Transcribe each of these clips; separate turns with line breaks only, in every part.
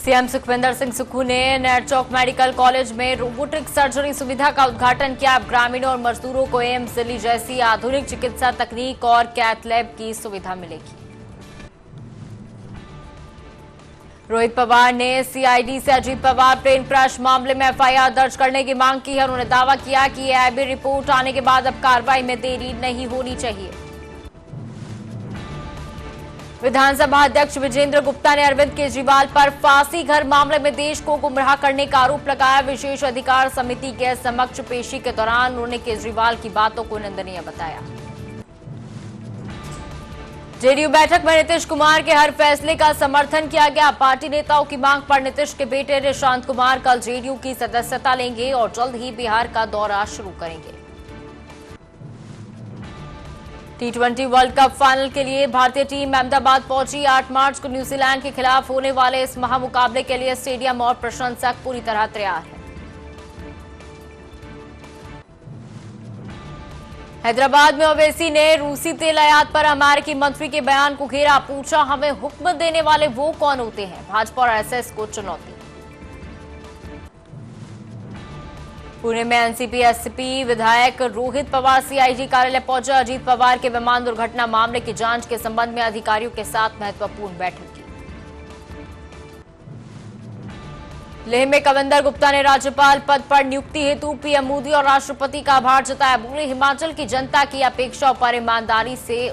CM Sukhvinder Singh Sukhu ने Nerchowk medical college में robotic surgery सुविधा का उद्घाटन किया। अब ग्रामीणों और मजदूरों को एम्स दिल्ली जैसी आधुनिक चिकित्सा तकनीक और कैथ लैब की सुविधा मिलेगी। रोहित पवार ने सीआईडी से अजीत पवार प्लेन क्रैश मामले में एफआईआर दर्ज करने की मांग की है। उन्होंने दावा किया कि एआईबी रिपोर्ट आने के बाद अब कार्रवाई में देरी नहीं होनी चाहिए। विधानसभा अध्यक्ष विजेंद्र गुप्ता ने अरविंद केजरीवाल पर फांसी घर मामले में देश को गुमराह करने का आरोप लगाया। विशेष अधिकार समिति के समक्ष पेशी के दौरान उन्होंने केजरीवाल की बातों को निंदनीय बताया। जेडीयू बैठक में नीतीश कुमार के हर फैसले का समर्थन किया गया। पार्टी नेताओं की मांग पर नीतीश के बेटे निशांत कुमार कल जेडीयू की सदस्यता लेंगे और जल्द ही बिहार का दौरा शुरू करेंगे। T20 वर्ल्ड कप फाइनल के लिए भारतीय टीम अहमदाबाद पहुंची। 8 मार्च को न्यूजीलैंड के खिलाफ होने वाले इस महामुकाबले के लिए स्टेडियम और प्रशंसक पूरी तरह तैयार हैं। हैदराबाद में ओवैसी ने रूसी तेल आयात पर अमेरिकी मंत्री के बयान को घेरा। पूछा, हमें हुक्म देने वाले वो कौन होते हैं? भाजपा और एसएस को चुनौती। पुणे में एनसीपी एसपी विधायक रोहित पवार सीआईडी कार्यालय पहुंचे। अजीत पवार के विमान दुर्घटना मामले की जांच के संबंध में अधिकारियों के साथ महत्वपूर्ण बैठक की। लेह में कविंदर गुप्ता ने राज्यपाल पद पर नियुक्ति हेतु पीएम मोदी और राष्ट्रपति का आभार जताया। बोले, हिमाचल की जनता की अपेक्षाओं पर ईमानदारी से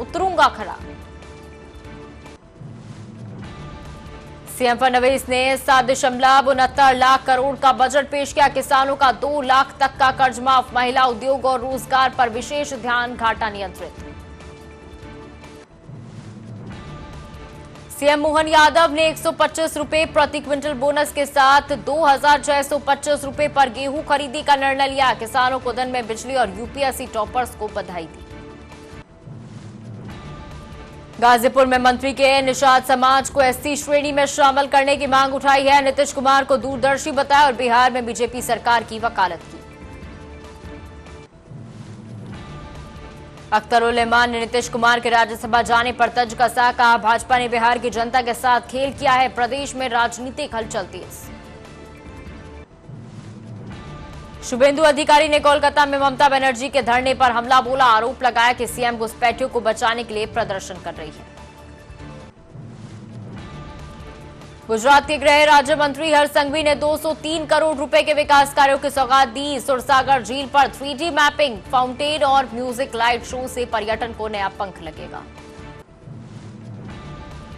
उतरूंगा खरा। सीएम फडणवीस ने 7.69 लाख करोड़ का बजट पेश किया। किसानों का 2 लाख तक का कर्ज माफ। महिला उद्योग और रोजगार पर विशेष ध्यान, घाटा नियंत्रित। सीएम मोहन यादव ने 125 रुपए प्रति क्विंटल बोनस के साथ 2625 रुपए पर गेहूं खरीदी का निर्णय लिया। किसानों को दिन में बिजली और यूपीएससी टॉपर्स को बधाई दी। गाजीपुर में मंत्री के निषाद समाज को एससी श्रेणी में शामिल करने की मांग उठाई है। नीतीश कुमार को दूरदर्शी बताया और बिहार में बीजेपी सरकार की वकालत की। अख्तरुल-ए-मान ने नीतीश कुमार के राज्यसभा जाने पर तंज कसा। कहा, भाजपा ने बिहार की जनता के साथ खेल किया है। प्रदेश में राजनीतिक हलचल तेज। शुभेंदु अधिकारी ने कोलकाता में ममता बनर्जी के धरने पर हमला बोला। आरोप लगाया कि सीएम घुसपैठियों को बचाने के लिए प्रदर्शन कर रही है। गुजरात के गृह राज्य मंत्री हर्ष संघवी ने 203 करोड़ रुपए के विकास कार्यों की सौगात दी। सुरसागर झील पर 3D मैपिंग, फाउंटेन और म्यूजिक लाइट शो से पर्यटन को नया पंख लगेगा।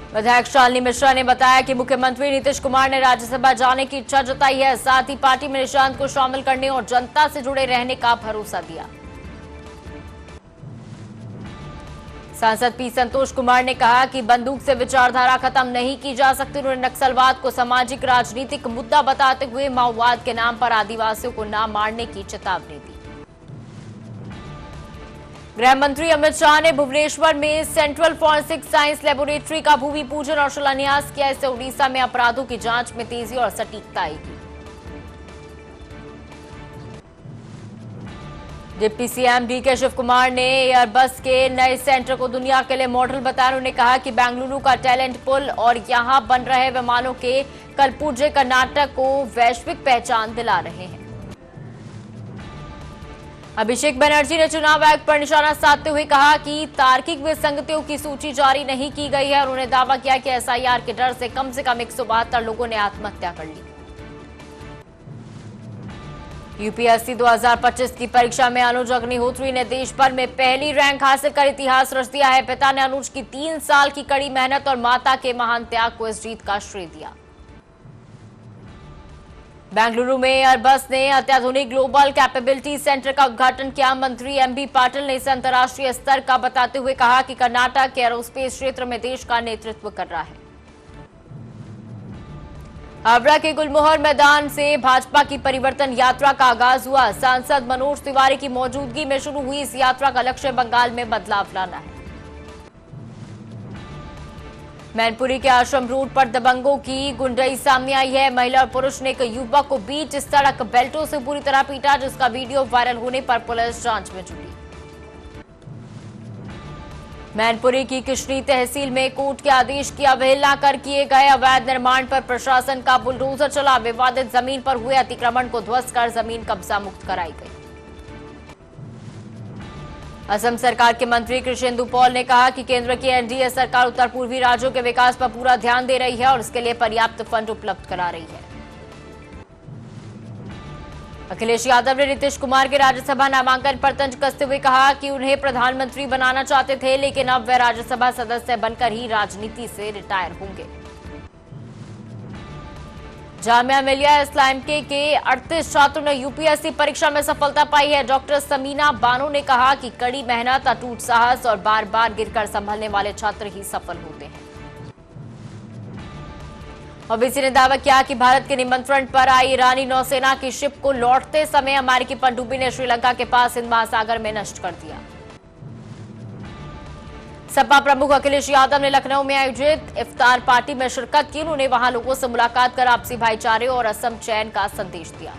विधायक शालिनी मिश्रा ने बताया कि मुख्यमंत्री नीतीश कुमार ने राज्यसभा जाने की इच्छा जताई है। साथ ही पार्टी में निशांत को शामिल करने और जनता से जुड़े रहने का भरोसा दिया। सांसद पी संतोष कुमार ने कहा कि बंदूक से विचारधारा खत्म नहीं की जा सकती। उन्होंने नक्सलवाद को सामाजिक राजनीतिक मुद्दा बताते हुए माओवाद के नाम पर आदिवासियों को न मारने की चेतावनी दी। गृह मंत्री अमित शाह ने भुवनेश्वर में सेंट्रल फॉरेंसिक साइंस लेबोरेटरी का भूमि पूजन और शिलान्यास किया। इससे उड़ीसा में अपराधों की जांच में तेजी और सटीकता आएगी। Deputy CM DK Shivakumar ने एयरबस के नए सेंटर को दुनिया के लिए मॉडल बताया। उन्होंने कहा कि बेंगलुरु का टैलेंट पुल और यहां बन रहे विमानों के कलपुर्जे कर्नाटक को वैश्विक पहचान दिला रहे हैं। अभिषेक बनर्जी ने चुनाव आयोग पर निशाना साधते हुए कहा कि तार्किक विसंगतियों की सूची जारी नहीं की गई है। उन्होंने दावा किया कि एसआईआर के डर से कम 172 लोगों ने आत्महत्या कर ली। यूपीएससी 2025 की परीक्षा में अनुज अग्निहोत्री ने देश भर में पहली रैंक हासिल कर इतिहास रच दिया है। पिता ने अनुज की 3 साल की कड़ी मेहनत और माता के महान त्याग को इस जीत का श्रेय दिया। बेंगलुरु में एयरबस ने अत्याधुनिक ग्लोबल कैपेबिलिटी सेंटर का उद्घाटन किया। मंत्री एमबी पाटिल ने इसे अंतर्राष्ट्रीय स्तर का बताते हुए कहा कि कर्नाटक एरोस्पेस क्षेत्र में देश का नेतृत्व कर रहा है। हावड़ा के गुलमोहर मैदान से भाजपा की परिवर्तन यात्रा का आगाज हुआ। सांसद मनोज तिवारी की मौजूदगी में शुरू हुई इस यात्रा का लक्ष्य बंगाल में बदलाव लाना है। मैनपुरी के आश्रम रोड पर दबंगों की गुंडई सामने आई है। महिला और पुरुष ने एक युवक को बीच सड़क बेल्टों से पूरी तरह पीटा, जिसका वीडियो वायरल होने पर पुलिस जांच में जुटी। मैनपुरी की किशनी तहसील में कोर्ट के आदेश की अवहेलना कर किए गए अवैध निर्माण पर प्रशासन का बुलडोजर चला। विवादित जमीन पर हुए अतिक्रमण को ध्वस्त कर जमीन कब्जा मुक्त कराई गई। असम सरकार के मंत्री कृष्णेंदु पॉल ने कहा कि केंद्र की एनडीए सरकार उत्तर पूर्वी राज्यों के विकास पर पूरा ध्यान दे रही है और इसके लिए पर्याप्त फंड उपलब्ध करा रही है। अखिलेश यादव ने नीतीश कुमार के राज्यसभा नामांकन पर तंज कसते हुए कहा कि उन्हें प्रधानमंत्री बनाना चाहते थे, लेकिन अब वे राज्यसभा सदस्य बनकर ही राजनीति से रिटायर होंगे। जामिया मिलिया इस्लाम के 38 छात्रों ने यूपीएससी परीक्षा में सफलता पाई है। डॉक्टर समीना बानो ने कहा कि कड़ी मेहनत, अटूट साहस और बार बार गिरकर संभलने वाले छात्र ही सफल होते हैं। ओबीसी ने दावा किया कि भारत के निमंत्रण पर आई ईरानी नौसेना की शिप को लौटते समय अमेरिकी पनडुब्बी ने श्रीलंका के पास हिंद महासागर में नष्ट कर दिया। सपा प्रमुख अखिलेश यादव ने लखनऊ में आयोजित इफ्तार पार्टी में शिरकत की। उन्होंने वहां लोगों से मुलाकात कर आपसी भाईचारे और असम चैन का संदेश दिया।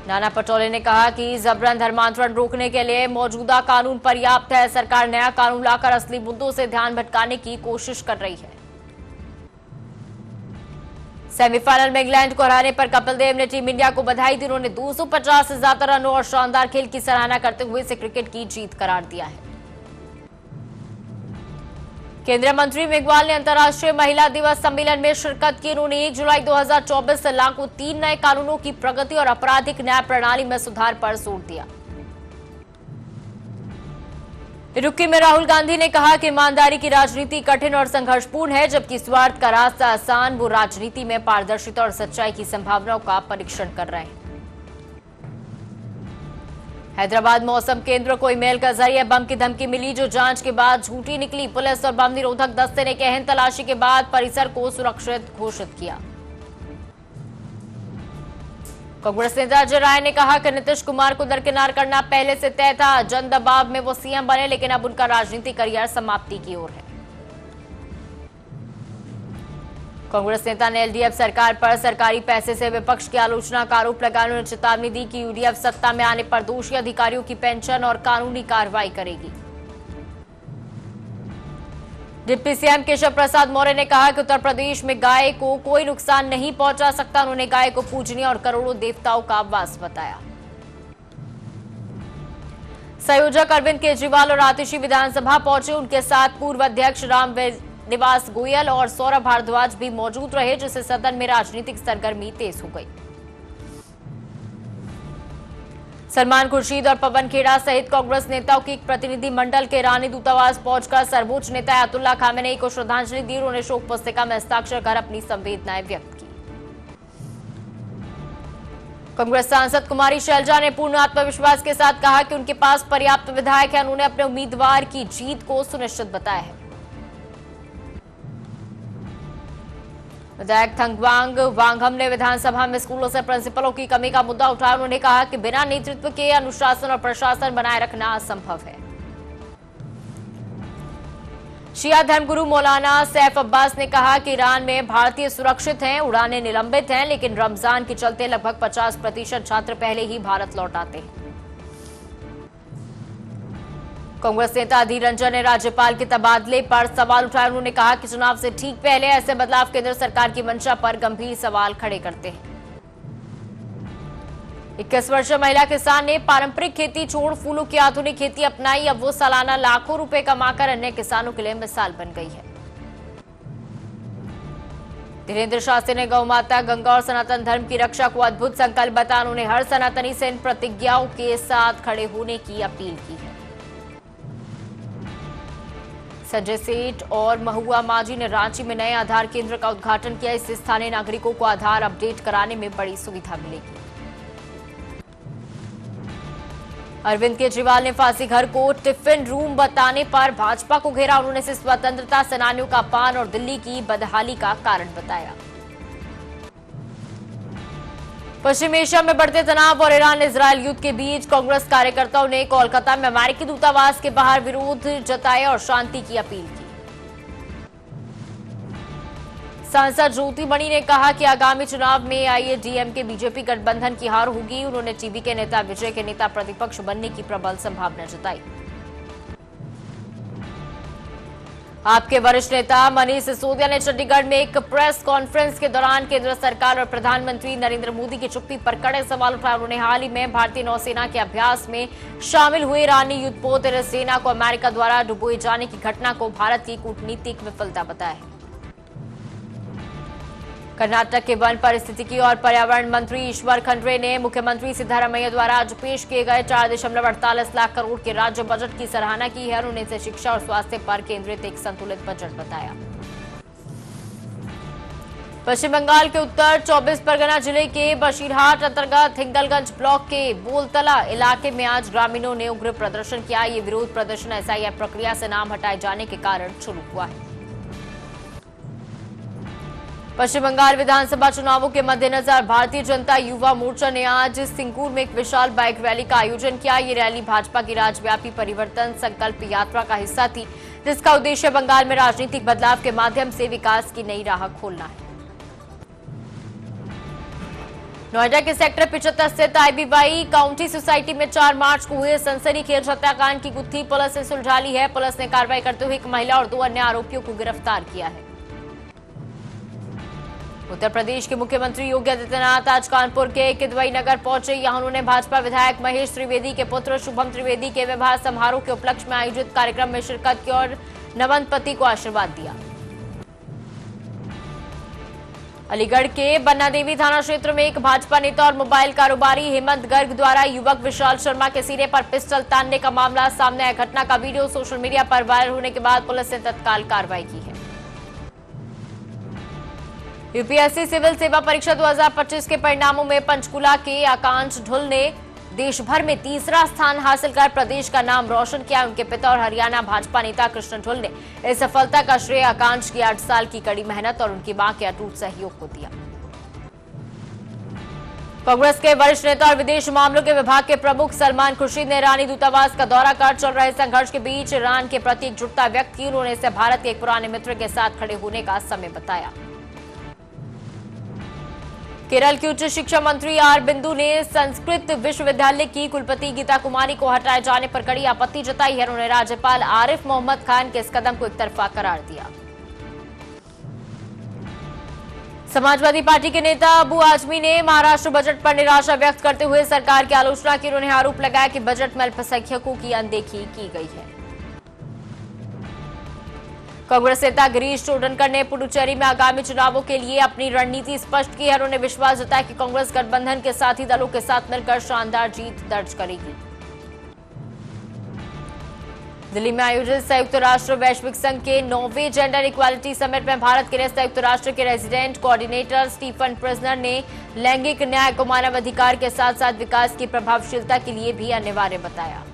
नाना पटोले ने कहा कि जबरन धर्मांतरण रोकने के लिए मौजूदा कानून पर्याप्त है। सरकार नया कानून लाकर असली मुद्दों से ध्यान भटकाने की कोशिश कर रही है। सेमीफाइनल में इंग्लैंड को हराने पर कपिल देव ने टीम इंडिया को बधाई दी। उन्होंने 250 से ज्यादा रनों और शानदार खेल की सराहना करते हुए इसे क्रिकेट की जीत करार दिया है। केंद्रीय मंत्री मेघवाल ने अंतर्राष्ट्रीय महिला दिवस सम्मेलन में शिरकत की। उन्होंने 1 जुलाई 2024 से लागू 3 नए कानूनों की प्रगति और आपराधिक न्याय प्रणाली में सुधार पर जोर दिया। इडुक्की में राहुल गांधी ने कहा कि ईमानदारी की राजनीति कठिन और संघर्षपूर्ण है, जबकि स्वार्थ का रास्ता आसान। वो राजनीति में पारदर्शिता और सच्चाई की संभावनाओं का परीक्षण कर रहे हैं। हैदराबाद मौसम केंद्र को ईमेल के जरिए बम की धमकी मिली, जो जांच के बाद झूठी निकली। पुलिस और बम निरोधक दस्ते ने गहन तलाशी के बाद परिसर को सुरक्षित घोषित किया। कांग्रेस नेता अजय राय ने कहा कि नीतीश कुमार को दरकिनार करना पहले से तय था। जन दबाव में वो सीएम बने, लेकिन अब उनका राजनीतिक करियर समाप्ति की ओर है। कांग्रेस नेता ने एलडीएफ सरकार पर सरकारी पैसे से विपक्ष की आलोचना का आरोप लगाया। उन्होंने चेतावनी दी कि यूडीएफ सत्ता में आने पर दोषी अधिकारियों की पेंशन और कानूनी कार्रवाई करेगी। डिप्टी सीएम केशव प्रसाद मौर्य ने कहा कि उत्तर प्रदेश में गाय को कोई नुकसान नहीं पहुंचा सकता। उन्होंने गाय को पूजनीय और करोड़ों देवताओं का वास बताया। संयोजक अरविंद केजरीवाल और आतिशी विधानसभा पहुंचे। उनके साथ पूर्व अध्यक्ष राम निवास गोयल और सौरभ भारद्वाज भी मौजूद रहे, जिससे सदन में राजनीतिक सरगर्मी तेज हो गई। सलमान खुर्शीद और पवन खेड़ा सहित कांग्रेस नेताओं की एक प्रतिनिधि मंडल के ईरानी दूतावास पहुंचकर सर्वोच्च नेता अयातुल्ला खामेनेई को श्रद्धांजलि दी। उन्होंने शोक पुस्तिका में हस्ताक्षर कर अपनी संवेदनाएं व्यक्त की। कांग्रेस सांसद कुमारी शैलजा ने पूर्ण आत्मविश्वास के साथ कहा कि उनके पास पर्याप्त विधायक है। उन्होंने अपने उम्मीदवार की जीत को सुनिश्चित बताया है। विधायक थंगवांग वांगहम ने विधानसभा में स्कूलों से प्रिंसिपलों की कमी का मुद्दा उठाया। उन्होंने कहा कि बिना नेतृत्व के अनुशासन और प्रशासन बनाए रखना असंभव है। शिया धर्मगुरु मौलाना सैफ अब्बास ने कहा कि ईरान में भारतीय सुरक्षित हैं, उड़ानें निलंबित हैं, लेकिन रमजान के चलते लगभग 50% छात्र पहले ही भारत लौट आते हैं। कांग्रेस नेता अधीर रंजन ने राज्यपाल के तबादले पर सवाल उठाए। उन्होंने कहा कि चुनाव से ठीक पहले ऐसे बदलाव केंद्र सरकार की मंशा पर गंभीर सवाल खड़े करते हैं। 21 वर्षीय महिला किसान ने पारंपरिक खेती छोड़ फूलों की आधुनिक खेती अपनाई। अब वो सालाना लाखों रुपए कमाकर अन्य किसानों के लिए मिसाल बन गई है। धीरेन्द्र शास्त्री ने गौ माता, गंगा और सनातन धर्म की रक्षा को अद्भुत संकल्प बताया। उन्होंने हर सनातनी से इन प्रतिज्ञाओं के साथ खड़े होने की अपील की है। संजय सेठ और महुआ मांझी ने रांची में नए आधार केंद्र का उद्घाटन किया। इससे स्थानीय नागरिकों को आधार अपडेट कराने में बड़ी सुविधा मिलेगी। अरविंद केजरीवाल ने फांसी घर को टिफिन रूम बताने पर भाजपा को घेरा। उन्होंने इसे स्वतंत्रता सेनानियों का अपमान और दिल्ली की बदहाली का कारण बताया। पश्चिम एशिया में बढ़ते तनाव और ईरान इजरायल युद्ध के बीच कांग्रेस कार्यकर्ताओं ने कोलकाता में अमेरिकी दूतावास के बाहर विरोध जताया और शांति की अपील की। सांसद ज्योति मणि ने कहा कि आगामी चुनाव में आईएडीएमके बीजेपी गठबंधन की हार होगी। उन्होंने टीवी के नेता विजय के नेता प्रतिपक्ष बनने की प्रबल संभावना जताई। आपके वरिष्ठ नेता मनीष सिसोदिया ने चंडीगढ़ में एक प्रेस कॉन्फ्रेंस के दौरान केंद्र सरकार और प्रधानमंत्री नरेंद्र मोदी की चुप्पी पर कड़े सवाल उठाए। उन्होंने हाल ही में भारतीय नौसेना के अभ्यास में शामिल हुए ईरानी युद्धपोत सेना को अमेरिका द्वारा डुबोए जाने की घटना को भारत की कूटनीतिक विफलता बताया। कर्नाटक के वन पारिस्थितिकी और पर्यावरण मंत्री ईश्वर खंड्रे ने मुख्यमंत्री सिद्धारमैया द्वारा आज पेश किए गए 4.48 लाख करोड़ के राज्य बजट की सराहना की है। उन्होंने इसे शिक्षा और स्वास्थ्य पर केंद्रित एक संतुलित बजट बताया। पश्चिम बंगाल के उत्तर 24 परगना जिले के बशीरहाट अंतर्गत हिंगलगंज ब्लॉक के बोलतला इलाके में आज ग्रामीणों ने उग्र प्रदर्शन किया। ये विरोध प्रदर्शन एसआईआर प्रक्रिया से नाम हटाए जाने के कारण शुरू हुआ है। पश्चिम बंगाल विधानसभा चुनावों के मद्देनजर भारतीय जनता युवा मोर्चा ने आज सिंगूर में एक विशाल बाइक रैली का आयोजन किया। ये रैली भाजपा की राज्यव्यापी परिवर्तन संकल्प यात्रा का हिस्सा थी, जिसका उद्देश्य बंगाल में राजनीतिक बदलाव के माध्यम से विकास की नई राह खोलना है। नोएडा के सेक्टर 75 स्थित आईबीवाई काउंटी सोसाइटी में 4 मार्च को हुए सनसनीखेज हत्याकांड की गुत्थी पुलिस ने सुलझा ली है। पुलिस ने कार्रवाई करते हुए एक महिला और 2 अन्य आरोपियों को गिरफ्तार किया है। उत्तर प्रदेश के मुख्यमंत्री योगी आदित्यनाथ आज कानपुर के किदवई नगर पहुंचे। यहां उन्होंने भाजपा विधायक महेश त्रिवेदी के पुत्र शुभम त्रिवेदी के विवाह समारोह के उपलक्ष्य में आयोजित कार्यक्रम में शिरकत की और नवंत पति को आशीर्वाद दिया। अलीगढ़ के बन्ना देवी थाना क्षेत्र में एक भाजपा नेता और मोबाइल कारोबारी हेमंत गर्ग द्वारा युवक विशाल शर्मा के सिरे पर पिस्टल तानने का मामला सामने आया। घटना का वीडियो सोशल मीडिया पर वायरल होने के बाद पुलिस ने तत्काल कार्रवाई की है। यूपीएससी सिविल सेवा परीक्षा 2025 के परिणामों में पंचकुला के आकांक्ष ढुल ने देश भर में तीसरा स्थान हासिल कर प्रदेश का नाम रोशन किया। उनके पिता और हरियाणा भाजपा नेता कृष्ण ढुल ने इस सफलता का श्रेय आकांक्ष की 8 साल की कड़ी मेहनत और उनकी मां के अटूट सहयोग को दिया। कांग्रेस के वरिष्ठ नेता और विदेश मामलों के विभाग के प्रमुख सलमान खुर्शीद ने ईरानी दूतावास का दौरा कर चल रहे संघर्ष के बीच ईरान के प्रति एकजुटता व्यक्त की। उन्होंने इसे भारत के एक पुराने मित्र के साथ खड़े होने का समय बताया। केरल की उच्च शिक्षा मंत्री आर बिंदु ने संस्कृत विश्वविद्यालय की कुलपति गीता कुमारी को हटाए जाने पर कड़ी आपत्ति जताई है। उन्होंने राज्यपाल आरिफ मोहम्मद खान के इस कदम को एकतरफा करार दिया। समाजवादी पार्टी के नेता अबू आजमी ने महाराष्ट्र बजट पर निराशा व्यक्त करते हुए सरकार की आलोचना की। उन्होंने आरोप लगाया कि बजट में अल्पसंख्यकों की अनदेखी की गई है। कांग्रेस नेता गिरीश चोडनकर ने पुडुचेरी में आगामी चुनावों के लिए अपनी रणनीति स्पष्ट की है। उन्होंने विश्वास जताया कि कांग्रेस गठबंधन के साथी दलों के साथ मिलकर शानदार जीत दर्ज करेगी। दिल्ली में आयोजित संयुक्त राष्ट्र वैश्विक संघ के 9वें जेंडर इक्वालिटी समिट में भारत के लिए संयुक्त राष्ट्र के रेजिडेंट कोऑर्डिनेटर स्टीफन प्रिजनर ने लैंगिक न्याय को मानव अधिकार के साथ साथ विकास की प्रभावशीलता के लिए भी अनिवार्य बताया।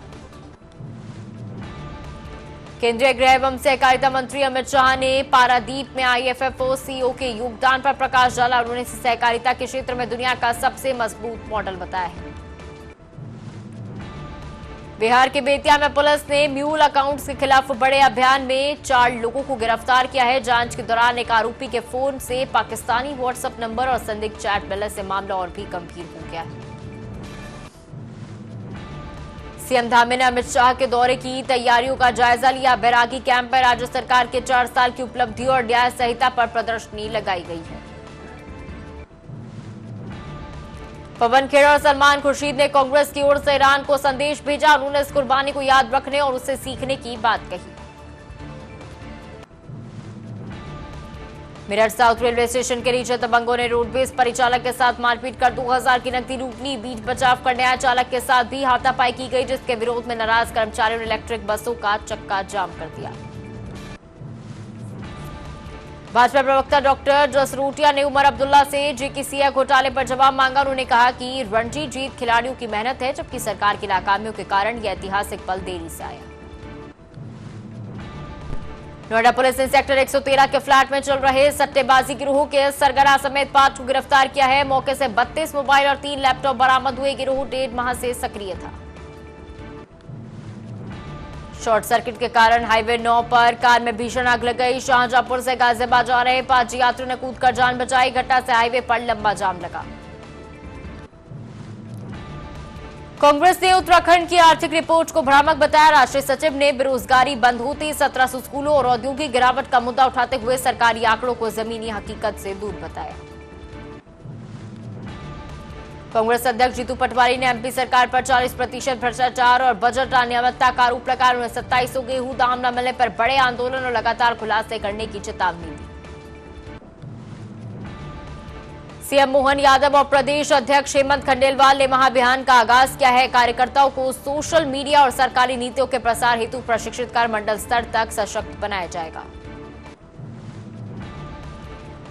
केंद्रीय गृह एवं सहकारिता मंत्री अमित शाह ने पारादीप में आईएफएफओ सीईओ के योगदान पर प्रकाश डाला। उन्होंने इसे सहकारिता के क्षेत्र में दुनिया का सबसे मजबूत मॉडल बताया है। बिहार के बेतिया में पुलिस ने म्यूल अकाउंट्स के खिलाफ बड़े अभियान में 4 लोगों को गिरफ्तार किया है। जांच के दौरान एक आरोपी के फोन से पाकिस्तानी व्हाट्सएप नंबर और संदिग्ध चैट मिलने से मामला और भी गंभीर हो गया है। सीएम धामी ने अमित शाह के दौरे की तैयारियों का जायजा लिया। बैरागी कैंप में राज्य सरकार के 4 साल की उपलब्धियों और न्याय संहिता पर प्रदर्शनी लगाई गई है। पवन खेड़ा और सलमान खुर्शीद ने कांग्रेस की ओर से ईरान को संदेश भेजा। उन्होंने इस कुर्बानी को याद रखने और उससे सीखने की बात कही। मेरठ साउथ रेलवे स्टेशन के नीचे दबंगों ने रोडवेज परिचालक के साथ मारपीट कर 2000 की नकदी लूट ली। बीच बचाव करने आए चालक के साथ भी हाथापाई की गई, जिसके विरोध में नाराज कर्मचारियों ने इलेक्ट्रिक बसों का चक्का जाम कर दिया। भाजपा प्रवक्ता डॉक्टर जसरोटिया ने उमर अब्दुल्ला से जेकेसीए घोटाले पर जवाब मांगा। उन्होंने कहा कि रणजी जीत खिलाड़ियों की मेहनत है, जबकि सरकार की नाकामियों के कारण यह ऐतिहासिक पल देरी से आया। नोएडा पुलिस ने सेक्टर 113 के फ्लैट में चल रहे सट्टेबाजी गिरोह के सरगना समेत 5 को गिरफ्तार किया है। मौके से 32 मोबाइल और 3 लैपटॉप बरामद हुए। गिरोह 1.5 माह से सक्रिय था। शॉर्ट सर्किट के कारण हाईवे 9 पर कार में भीषण आग लग गई। शाहजहांपुर से गाजियाबाद जा रहे 5 यात्रियों ने कूदकर जान बचाई। घटना से हाईवे पर लंबा जाम लगा। कांग्रेस ने उत्तराखंड की आर्थिक रिपोर्ट को भ्रामक बताया। राष्ट्रीय सचिव ने बेरोजगारी बंद होते 1700 स्कूलों और औद्योगिक गिरावट का मुद्दा उठाते हुए सरकारी आंकड़ों को जमीनी हकीकत से दूर बताया। कांग्रेस अध्यक्ष जीतू पटवारी ने एमपी सरकार पर 40% भ्रष्टाचार और बजट अनियमितता का आरोप लगाया। उन्होंने 2700 गेहूं दाम न मिलने पर बड़े आंदोलन और लगातार खुलासे करने की चेतावनी दी। सीएम मोहन यादव और प्रदेश अध्यक्ष हेमंत खंडेलवाल ने महाअभियान का आगाज किया है। कार्यकर्ताओं को सोशल मीडिया और सरकारी नीतियों के प्रसार हेतु प्रशिक्षित कर मंडल स्तर तक सशक्त बनाया जाएगा।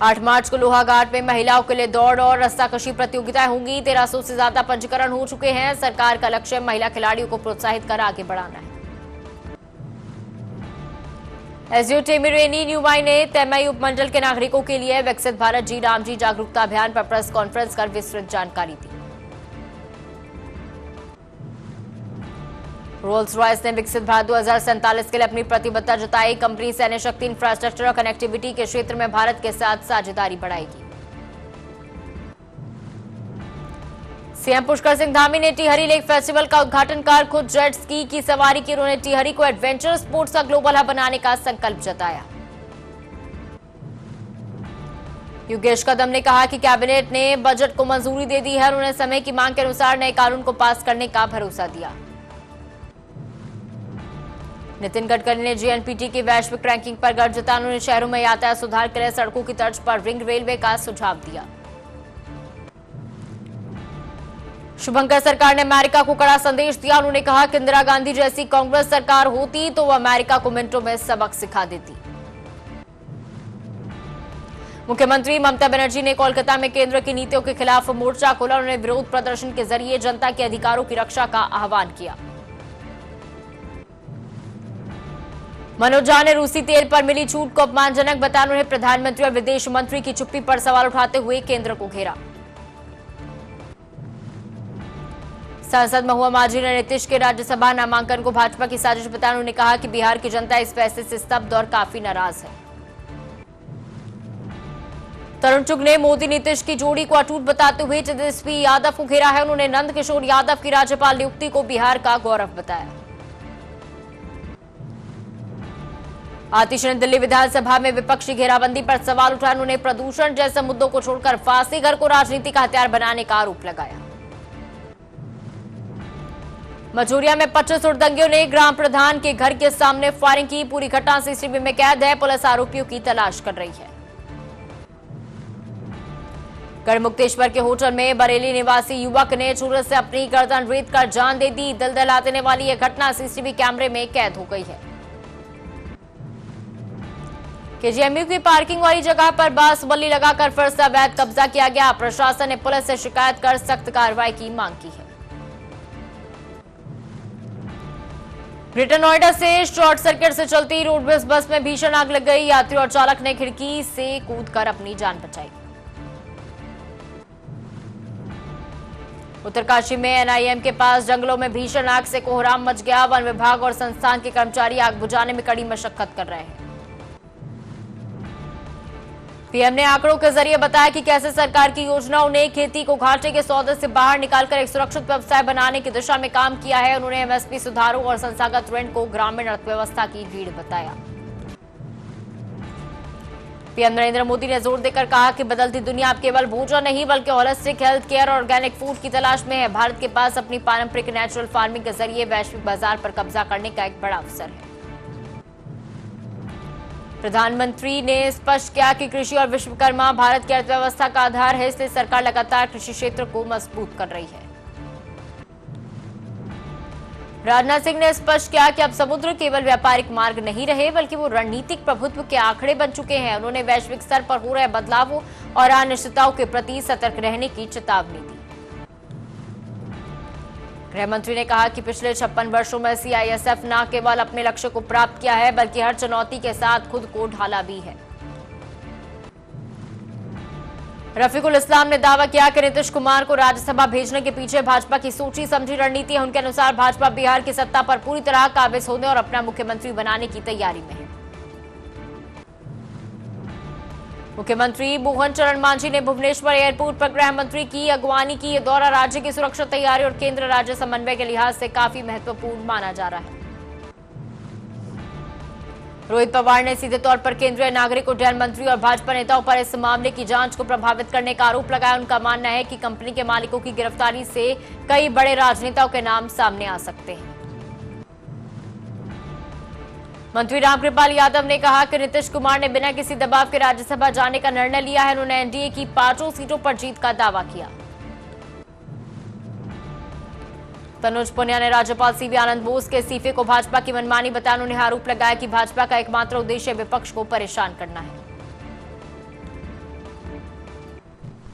8 मार्च को लोहाघाट में महिलाओं के लिए दौड़ और रस्साकशी प्रतियोगिताएं होंगी। 1300 से ज्यादा पंजीकरण हो चुके हैं। सरकार का लक्ष्य महिला खिलाड़ियों को प्रोत्साहित कर आगे बढ़ाना है। एसडीओ टेमिरेनी न्यूमाई ने तेमई उपमंडल के नागरिकों के लिए विकसित भारत जी राम जी जागरूकता अभियान पर प्रेस कॉन्फ्रेंस कर विस्तृत जानकारी दी। रोल्स रॉयस ने विकसित भारत 2047 के लिए अपनी प्रतिबद्धता जताई। कंपनी सैन्य शक्ति, इंफ्रास्ट्रक्चर और कनेक्टिविटी के क्षेत्र में भारत के साथ साझेदारी बढ़ाएगी। सीएम पुष्कर सिंह धामी ने टिहरी लेक फेस्टिवल का उद्घाटन कर खुद जेट स्की की सवारी की। उन्होंने टिहरी को एडवेंचर स्पोर्ट्स का ग्लोबल हब बनाने का संकल्प जताया। योगेश कदम ने कहा कि कैबिनेट ने बजट को मंजूरी दे दी है। उन्होंने समय की मांग के अनुसार नए कानून को पास करने का भरोसा दिया। नितिन गडकरी ने जीएनपीटी की वैश्विक रैंकिंग पर गर्व जताया। उन्होंने शहरों में यातायात सुधार के लिए सड़कों की तर्ज पर रिंग रेलवे का सुझाव दिया। शुभंकर सरकार ने अमेरिका को कड़ा संदेश दिया। उन्होंने कहा कि इंदिरा गांधी जैसी कांग्रेस सरकार होती तो वह अमेरिका को मिनटों में सबक सिखा देती। मुख्यमंत्री ममता बनर्जी ने कोलकाता में केंद्र की नीतियों के खिलाफ मोर्चा खोला। उन्होंने विरोध प्रदर्शन के जरिए जनता के अधिकारों की रक्षा का आह्वान किया। मनोज झा ने रूसी तेल पर मिली छूट को अपमानजनक बताया। उन्होंने प्रधानमंत्री और विदेश मंत्री की चुप्पी पर सवाल उठाते हुए केंद्र को घेरा। सांसद महुआ माझी ने नीतीश के राज्यसभा नामांकन को भाजपा की साजिश बताया। उन्होंने कहा कि बिहार की जनता इस फैसले से स्तब्ध और काफी नाराज है। तरुण चुग ने मोदी नीतीश की जोड़ी को अटूट बताते हुए तेजस्वी यादव को घेरा है। उन्होंने नंद किशोर यादव की राज्यपाल नियुक्ति को बिहार का गौरव बताया। आतिश ने दिल्ली विधानसभा में विपक्षी घेराबंदी पर सवाल उठाया। उन्होंने प्रदूषण जैसे मुद्दों को छोड़कर फांसी घर को राजनीति का हथियार बनाने का आरोप लगाया। मजूरिया में 25 उड़दंगियों ने ग्राम प्रधान के घर के सामने फायरिंग की। पूरी घटना सीसीटीवी में कैद है। पुलिस आरोपियों की तलाश कर रही है। गढ़मुक्तेश्वर के होटल में बरेली निवासी युवक ने छुरे से अपनी गर्दन रेत कर जान दे दी। दिल दहला देने वाली यह घटना सीसीटीवी कैमरे में कैद हो गई है। केजीएमयू की पार्किंग वाली जगह पर बांस बल्ली लगाकर फिर से अवैध कब्जा किया गया। प्रशासन ने पुलिस से शिकायत कर सख्त कार्रवाई की मांग की है। ग्रेटर नोएडा से शॉर्ट सर्किट से चलती रोडवेज बस में भीषण आग लग गई। यात्री और चालक ने खिड़की से कूदकर अपनी जान बचाई। उत्तरकाशी में एनआईएम के पास जंगलों में भीषण आग से कोहराम मच गया। वन विभाग और संस्थान के कर्मचारी आग बुझाने में कड़ी मशक्कत कर रहे हैं। पीएम ने आंकड़ों के जरिए बताया कि कैसे सरकार की योजनाओं ने खेती को घाटे के सौदे से बाहर निकालकर एक सुरक्षित व्यवसाय बनाने की दिशा में काम किया है। उन्होंने एमएसपी सुधारों और संस्थागत ऋण को ग्रामीण अर्थव्यवस्था की रीढ़ बताया। पीएम नरेंद्र मोदी ने जोर देकर कहा कि बदलती दुनिया अब केवल भोजन नहीं बल्कि होलिस्टिक हेल्थ केयर और ऑर्गेनिक फूड की तलाश में है। भारत के पास अपनी पारंपरिक नेचुरल फार्मिंग के जरिए वैश्विक बाजार पर कब्जा करने का एक बड़ा अवसर है। प्रधानमंत्री ने स्पष्ट किया कि कृषि और विश्वकर्मा भारत की अर्थव्यवस्था का आधार है, इसलिए सरकार लगातार कृषि क्षेत्र को मजबूत कर रही है। राजनाथ सिंह ने स्पष्ट किया कि अब समुद्र केवल व्यापारिक मार्ग नहीं रहे बल्कि वो रणनीतिक प्रभुत्व के आंकड़े बन चुके हैं। उन्होंने वैश्विक स्तर पर हो रहे बदलावों और अनिश्चितताओं के प्रति सतर्क रहने की चेतावनी दी। गृह मंत्री ने कहा कि पिछले 56 वर्षों में सीआईएसएफ न केवल अपने लक्ष्य को प्राप्त किया है बल्कि हर चुनौती के साथ खुद को ढाला भी है। रफीकुल इस्लाम ने दावा किया कि नीतीश कुमार को राज्यसभा भेजने के पीछे भाजपा की सोची समझी रणनीति है। उनके अनुसार भाजपा बिहार की सत्ता पर पूरी तरह काबिज होने और अपना मुख्यमंत्री बनाने की तैयारी में है। मुख्यमंत्री मोहन चरण मांझी ने भुवनेश्वर एयरपोर्ट पर गृह मंत्री की अगवानी की। यह दौरा राज्य की सुरक्षा तैयारी और केंद्र राज्य समन्वय के लिहाज से काफी महत्वपूर्ण माना जा रहा है। रोहित पवार ने सीधे तौर पर केंद्रीय नागरिक उड्डयन मंत्री और भाजपा नेताओं पर इस मामले की जांच को प्रभावित करने का आरोप लगाया। उनका मानना है कि कंपनी के मालिकों की गिरफ्तारी से कई बड़े राजनेताओं के नाम सामने आ सकते हैं। मंत्री रामकृपाल यादव ने कहा कि नीतीश कुमार ने बिना किसी दबाव के राज्यसभा जाने का निर्णय लिया है। उन्होंने एनडीए की 5 सीटों पर जीत का दावा किया। तनुज पुनिया ने राज्यपाल सीवी आनंद बोस के इस्तीफे को भाजपा की मनमानी बताया। उन्होंने आरोप लगाया कि भाजपा का एकमात्र उद्देश्य विपक्ष को परेशान करना है।